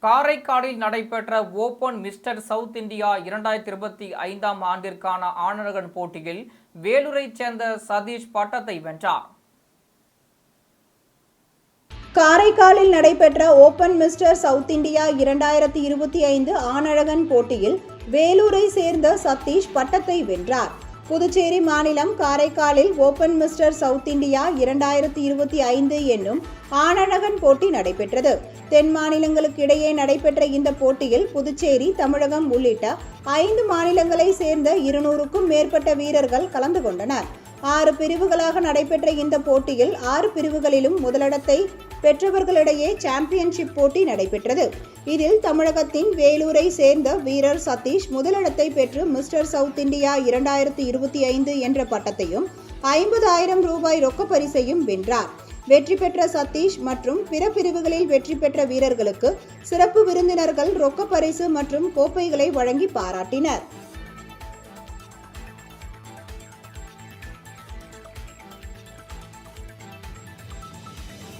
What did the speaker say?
காரைக்காலில் நடைபெற்ற open mister south India 2025 ஆண்டிற்கான ஆணழகன் போட்டியில் வேலூரைச் சேர்ந்த சதீஷ் பட்டத்தை வென்றார். காரைக்காலில் நடைபெற்ற ஓபன் மிஸ்டர் சவுத் இந்தியா 2025 ஆணழகன் போட்டியில் வேலூரை சேர்ந்த சதீஷ் பட்டத்தை வென்றார். புதுச்சேரி மாநிலம் காரைக்காலில் ஓபன் மிஸ்டர் சவுத் இந்தியா 2025 என்னும் ஆணழகன் போட்டி நடைபெற்றது. தென் மாநிலங்களுக்கு இடையே நடைபெற்ற இந்த போட்டியில் புதுச்சேரி, தமிழகம் உள்ளிட்ட 5 மாநிலங்களை சேர்ந்த 200க்கும் மேற்பட்ட வீரர்கள் கலந்து கொண்டனர். 6 பிரிவுகளாக நடைபெற்ற இந்த போட்டியில் 6 பிரிவுகளிலும் முதலிடத்தை பெற்றவர்களிடையே சாம்பியன்ஷிப் போட்டி நடைபெற்றது. இதில் தமிழகத்தின் வேலூரை சேர்ந்த வீரர் சதீஷ் முதலிடத்தை பெற்று மிஸ்டர் சவுத் இந்தியா 2025 என்ற பட்டத்தையும் 50,000 ரூபாய் ரொக்க பரிசையும் வென்றார். வெற்றி பெற்ற சதீஷ் மற்றும் பிற பிரிவுகளில் வெற்றி பெற்ற வீரர்களுக்கு சிறப்பு விருந்தினர்கள் ரொக்க பரிசு மற்றும் கோப்பைகளை வழங்கி பாராட்டினர்.